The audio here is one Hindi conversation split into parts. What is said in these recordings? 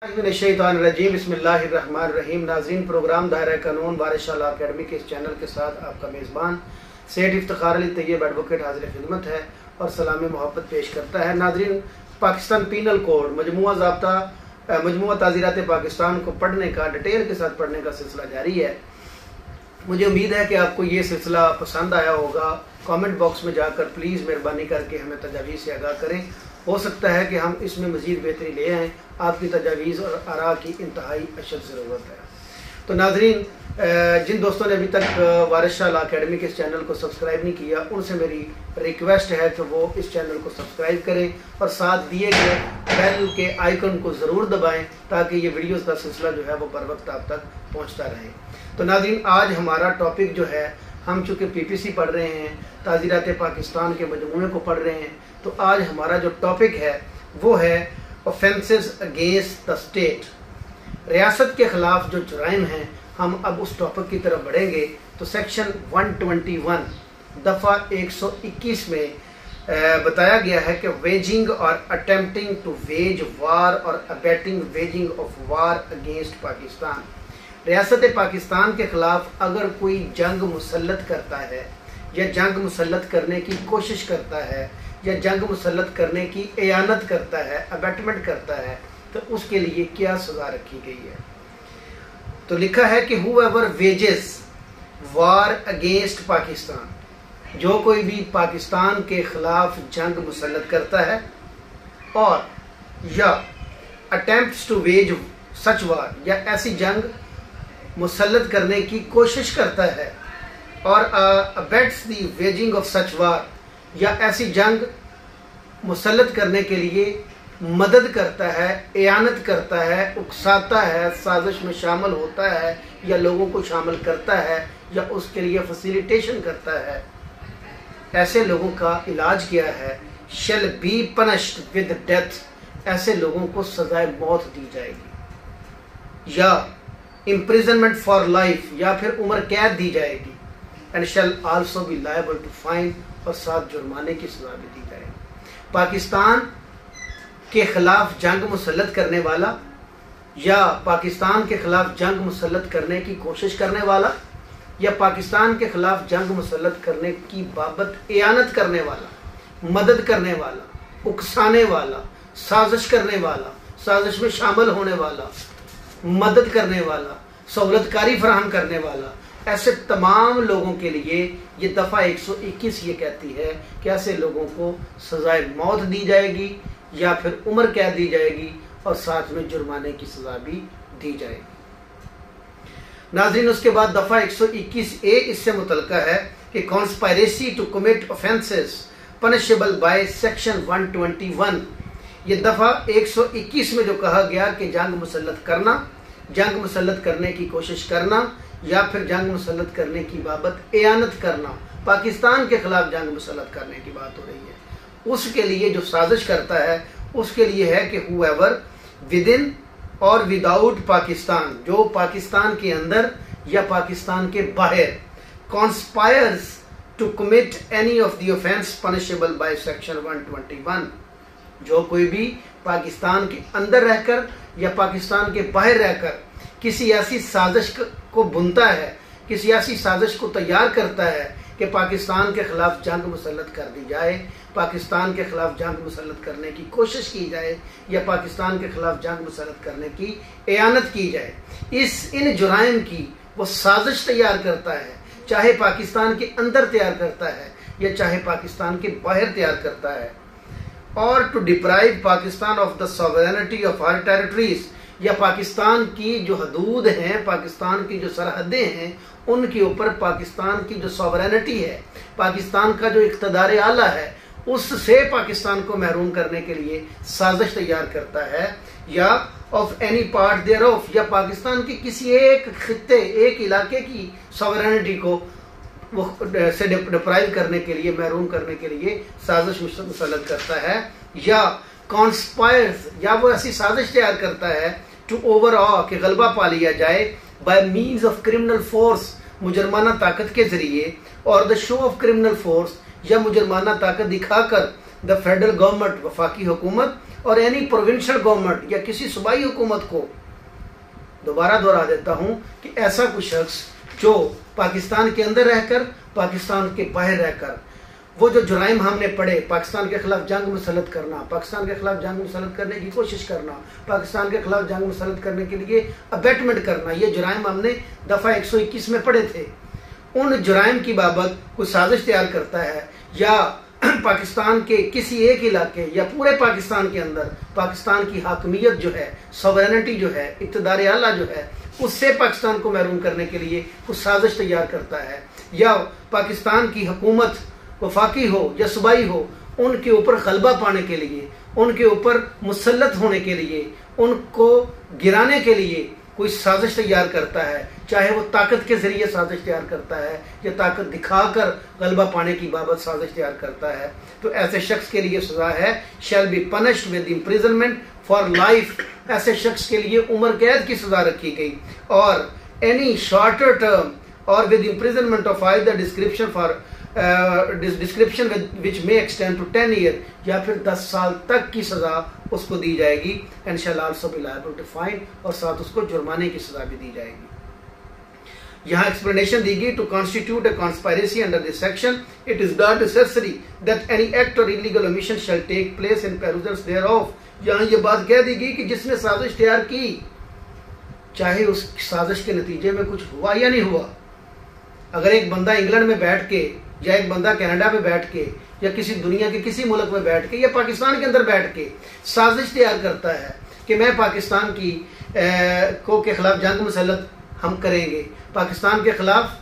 बिस्मिल्लाहिर्रहमानिर्रहीम। नाज़रीन, प्रोग्राम दायरा कानून वारिशाला अकेडमी के इस चैनल के साथ आपका मेज़बान सेठ इफ्तिखार अली तैयब एडवोकेट हाजिर खिदमत है और सलामी मोहब्बत पेश करता है। नाज़रीन, पाकिस्तान पीनल कोड मजमुआ ताज़ीरात पाकिस्तान को पढ़ने का, डिटेल के साथ पढ़ने का सिलसिला जारी है। मुझे उम्मीद है कि आपको ये सिलसिला पसंद आया होगा। कमेंट बॉक्स में जाकर प्लीज़ मेहरबानी करके हमें तजावीज़ से आगाह करें। हो सकता है कि हम इसमें मज़ीद बेहतरी ले आएँ। आपकी तजावीज़ और आरा की इंतहाई अशद ज़रूरत है। तो नाज़रीन, जिन दोस्तों ने अभी तक वारिशाला अकेडमी के इस चैनल को सब्सक्राइब नहीं किया, उनसे मेरी रिक्वेस्ट है कि वो इस चैनल को सब्सक्राइब करें और साथ दिए गए बेल के आइकन को ज़रूर दबाएं ताकि ये वीडियोस का सिलसिला जो है वो बर वक्त आप तक पहुंचता रहे। तो नाज़रीन, आज हमारा टॉपिक जो है, हम चूँकि PPC पढ़ रहे हैं, ताज़ीरात पाकिस्तान के मजमूए को पढ़ रहे हैं, तो आज हमारा जो टॉपिक है वो है ऑफेंसेस अगेंस्ट द स्टेट। रियासत के खिलाफ जो जुराइम हैं, हम अब उस टॉपिक की तरफ बढ़ेंगे। तो सेक्शन 121 दफ़ा 121 में बताया गया है कि वेजिंग और अटेम्प्टिंग टू वेज वार और abetting waging of war against Pakistan. रियासत पाकिस्तान के खिलाफ अगर कोई जंग मुसल्लत करता है या जंग मुसल्लत करने की कोशिश करता है या जंग मुसल्लत करने की एयानत करता है, अबेटमेंट करता है, तो उसके लिए क्या सजा रखी गई है। तो लिखा है कि whoever wages war against Pakistan, जो कोई भी पाकिस्तान के खिलाफ जंग मुसल्लत करता है और या attempts to wage such war, या ऐसी जंग मुसल्लत करने की कोशिश करता है और abets the waging of such war, या ऐसी जंग मुसल्लत करने के लिए मदद करता है, एयानत करता है, उकसाता है, साजिश में शामिल होता है या लोगों को शामिल करता है या उसके लिए फैसिलिटेशन करता है, ऐसे लोगों का इलाज किया है shall be punished with death. ऐसे लोगों को सजाए मौत दी जाएगी या इम्प्रिजनमेंट फॉर लाइफ, या फिर उम्र कैद दी जाएगी। And shall also be liable to fine, और साथ जुर्माने की सजा भी दी जाएगी। पाकिस्तान के खिलाफ जंग मुसल्लत करने वाला या पाकिस्तान के खिलाफ जंग मुसल्लत करने की कोशिश करने वाला या पाकिस्तान के खिलाफ जंग मुसल्लत करने की बाबत एयानत करने वाला, मदद करने वाला, उकसाने वाला, साजिश करने वाला, साजिश में शामिल होने वाला, मदद करने वाला, सहूलतकारी फराहम करने वाला, ऐसे तमाम लोगों के लिए ये दफ़ा 121 ये कहती है कि ऐसे लोगों को सजाए मौत दी जाएगी या फिर उम्र कैद दी जाएगी और साथ में जुर्माने की सजा भी दी जाएगी। नाज़रीन, उसके बाद दफ़ा 121A इससे मुतल्लिक़ है कि conspiracy to commit offences punishable by section 121। ये दफ़ा 121 में जो कहा गया कि जंग मुसल्लत करना, जंग मुसल्लत करने की कोशिश करना या फिर जंग मुसल्लत करने की बाबत एयानत करना, पाकिस्तान के खिलाफ जंग मुसल्लत करने की बात हो रही है, उसके लिए जो साजिश करता है उसके लिए है कि whoever within और विदाउट पाकिस्तान, जो पाकिस्तान के अंदर या पाकिस्तान के बाहर, conspires to commit any of the offense punishable by section 121। जो कोई भी पाकिस्तान के अंदर रहकर या पाकिस्तान के बाहर रहकर किसी ऐसी साजिश को बुनता है, किसी ऐसी साजिश को तैयार करता है कि पाकिस्तान के खिलाफ जंग मुसल्लत कर दी जाए, पाकिस्तान के खिलाफ जंग मुसल्लत करने की कोशिश की जाए या पाकिस्तान के खिलाफ जंग मुसल्लत करने की एयानत की जाए, इन जुराइम की वो साजिश तैयार करता है, चाहे पाकिस्तान के अंदर तैयार करता है या चाहे पाकिस्तान के बाहर तैयार करता है। और to deprive Pakistan of the sovereignty of our territories, या पाकिस्तान की जो हदूद हैं, पाकिस्तान की जो सरहदें हैं, उनके ऊपर पाकिस्तान की जो सॉवरेनिटी है, पाकिस्तान का जो इक़्तिदार आला है, उससे पाकिस्तान को महरूम करने के लिए साजिश तैयार करता है। या of any part thereof, या पाकिस्तान के किसी एक खित्ते, एक इलाके की सॉवरेनिटी को वो से डिप्राइव करने के लिए, महरूम करने के लिए साजिश मुसल्लत करता है। या कॉन्स्पायर्स, या वो ऐसी साजिश तैयार करता है टू ओवरऑल, कि गलबा पा लिया जाए by means of criminal force, मुजरमाना ताकत के जरिए, और the show of criminal force, या मुजरमाना ताकत दिखाकर द फेडरल गवर्नमेंट, वफाकी हुकूमत, और एनी प्रोविंशियल गवर्नमेंट या किसी सूबाई हुकूमत को, दोबारा दोहरा देता हूँ कि ऐसा कोई शख्स जो पाकिस्तान के अंदर रहकर, पाकिस्तान के बाहर रहकर वो जो जुराइम हमने पढ़े, पाकिस्तान के खिलाफ जंग मुसल्लत करना, पाकिस्तान के खिलाफ जंग मुसल्लत करने की कोशिश करना, पाकिस्तान के खिलाफ जंग मुसल्लत करने के लिए अबेटमेंट करना, ये जुराइम हमने दफ़ा 121 में पढ़े थे। उन जुराइम की बाबत कोई साजिश तैयार करता है या पाकिस्तान के किसी एक इलाके या पूरे पाकिस्तान के अंदर पाकिस्तान की हाकमियत जो है, सॉवरेनिटी जो है, इक़्तिदार आला जो है, उससे पाकिस्तान को महरूम करने के लिए कुछ साजिश तैयार करता है, या पाकिस्तान की हुकूमत वफाकी हो या सूबाई हो, उनके ऊपर गलबा पाने के लिए, उनके ऊपर मुसल्लत होने के लिए, उनको गिराने के लिए कोई साजिश तैयार करता है, चाहे वो ताकत के जरिए साजिश तैयार करता है या ताकत दिखाकर गलबा पाने की बाबत साजिश तैयार करता है, तो ऐसे शख्स के लिए सजा है shall be punished with imprisonment for life. ऐसे शख्स के लिए उम्र कैद की सजा रखी गई, और एनी शॉर्टर टर्म और with imprisonment of either description for description which may extend to 10 year, या फिर 10 साल तक की सजा उसको दी जाएगी, and shall also be liable to fine, और साथ उसको जुर्माने की सजा भी दी जाएगी। यहाँ एक्सप्लेनेशन दी गई, to constitute a conspiracy under this section it is not necessary that any act or illegal omission shall take place in pursuance thereof. यहाँ ये बात कह दी गई कि जिसने साजिश तैयार की, चाहे उस साजिश के नतीजे में कुछ हुआ या नहीं हुआ, अगर एक बंदा इंग्लैंड में बैठ के या एक बंदा कनाडा में बैठ के या किसी दुनिया के किसी मुल्क में बैठ के या पाकिस्तान के अंदर बैठ के साजिश तैयार करता है कि मैं पाकिस्तान की के खिलाफ जंग मुसल्लत हम करेंगे, पाकिस्तान के खिलाफ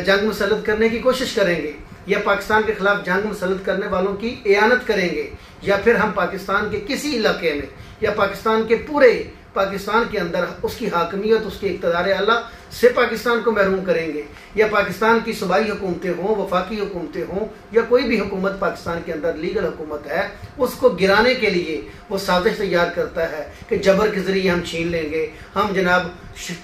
जंग मुसल्लत करने की कोशिश करेंगे, या पाकिस्तान के खिलाफ जंग मुसल्लत करने वालों की इयानत करेंगे, या फिर हम पाकिस्तान के किसी इलाके में या पाकिस्तान के पूरे पाकिस्तान के अंदर उसकी हाकमियत, उसके इक़्तिदार आला से पाकिस्तान को महरूम करेंगे, या पाकिस्तान की सूबाई हुकूमतें हों, वफाकी हुकूमतें हों, या कोई भी हुकूमत पाकिस्तान के अंदर लीगल हुकूमत है, उसको गिराने के लिए वो साजिश तैयार करता है कि जबर के जरिए हम छीन लेंगे, हम जनाब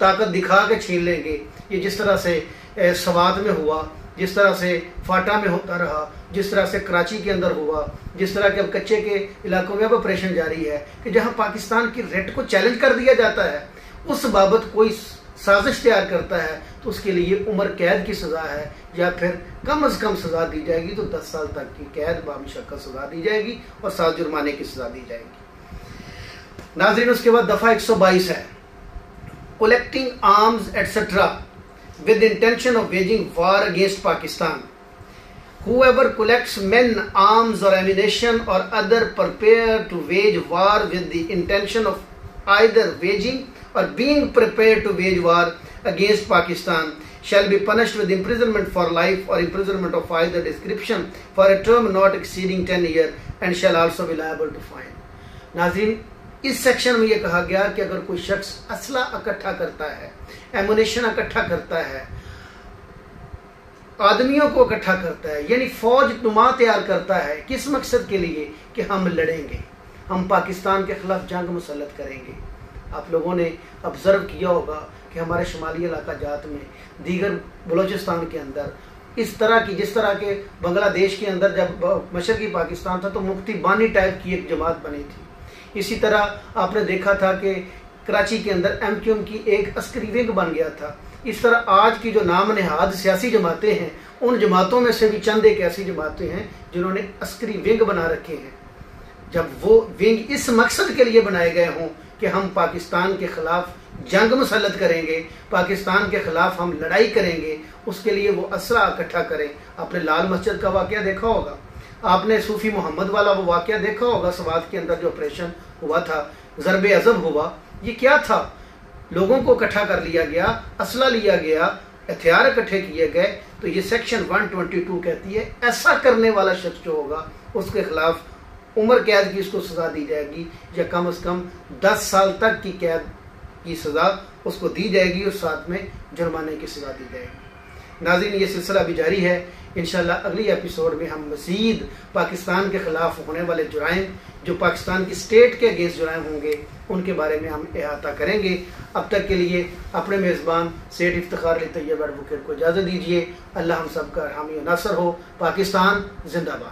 ताकत दिखा के छीन लेंगे। ये जिस तरह से सवात में हुआ, जिस तरह से फाटा में होता रहा, जिस तरह से कराची के अंदर हुआ, जिस तरह के अब कच्चे के इलाकों में अब ऑपरेशन जारी है कि जहां पाकिस्तान की रेट को चैलेंज कर दिया जाता है, उस बाबत कोई साजिश तैयार करता है तो उसके लिए उम्र कैद की सजा है, या फिर कम से कम सजा दी जाएगी तो 10 साल तक की कैद बामुशक्कत सजा दी जाएगी और साथ जुर्माने की सजा दी जाएगी। नाज़रीन, उसके बाद दफा 122 है, collecting arms etc. with the intention of waging war against Pakistan. Whoever collects men, arms or ammunition or other prepared to wage war with the intention of either waging or being prepared to wage war against Pakistan shall be punished with imprisonment for life or imprisonment of either description for a term not exceeding 10 years and shall also be liable to fine. नाज़रीन, इस सेक्शन में ये कहा गया कि अगर कोई शख्स असला इकट्ठा करता है, एमुनेशन इकट्ठा करता है, आदमियों को इकट्ठा करता है, यानी फौज नुमा तैयार करता है, किस मकसद के लिए कि हम लड़ेंगे, हम पाकिस्तान के खिलाफ जंग मुसल्लत करेंगे। आप लोगों ने ऑब्जर्व किया होगा कि हमारे शुमाली इलाका जात में, दीगर बलोचिस्तान के अंदर इस तरह की, जिस तरह के बांग्लादेश के अंदर जब मशरकी पाकिस्तान था तो मुफ्ती बानी टाइप की एक जमात बनी थी। इसी तरह आपने देखा था कि कराची के अंदर MQM की एक अस्करी विंग बन गया था। इस तरह आज की जो नाम नहाद सियासी जमातें हैं, उन जमातों में से भी चंद एक ऐसी जमातें हैं जिन्होंने अस्करी विंग बना रखे हैं। जब वो विंग इस मकसद के लिए बनाए गए हों कि हम पाकिस्तान के खिलाफ जंग मुसल्लत करेंगे, पाकिस्तान के खिलाफ हम लड़ाई करेंगे, उसके लिए वो असला इकट्ठा करें। आपने लाल मस्जिद का वाक़या देखा होगा, आपने सूफी मोहम्मद वाला वो वाक़या देखा होगा, सवात के अंदर जो ऑपरेशन हुआ था, ज़रबे अज़ब हुआ। ये क्या था? लोगों को इकट्ठा कर लिया गया, असला लिया गया, हथियार इकट्ठे किए गए। तो ये सेक्शन 122 कहती है ऐसा करने वाला शख्स जो होगा उसके खिलाफ उम्र कैद की उसको सजा दी जाएगी, या कम से कम 10 साल तक की कैद की सजा उसको दी जाएगी और साथ में जुर्माने की सजा दी जाएगी। नाज़रीन, ये सिलसिला भी जारी है। इंशाल्लाह अगली एपिसोड में हम मज़ीद पाकिस्तान के खिलाफ होने वाले जुराइम, जो पाकिस्तान की स्टेट के अगेंस्ट जुराइम होंगे, उनके बारे में हम अहाता करेंगे। अब तक के लिए अपने मेज़बान सेठ इफ्तिखार अली तैयब एडवोकेट को इजाज़त दीजिए। अल्लाह हम सब का हामी नासर हो। पाकिस्तान जिंदाबाद।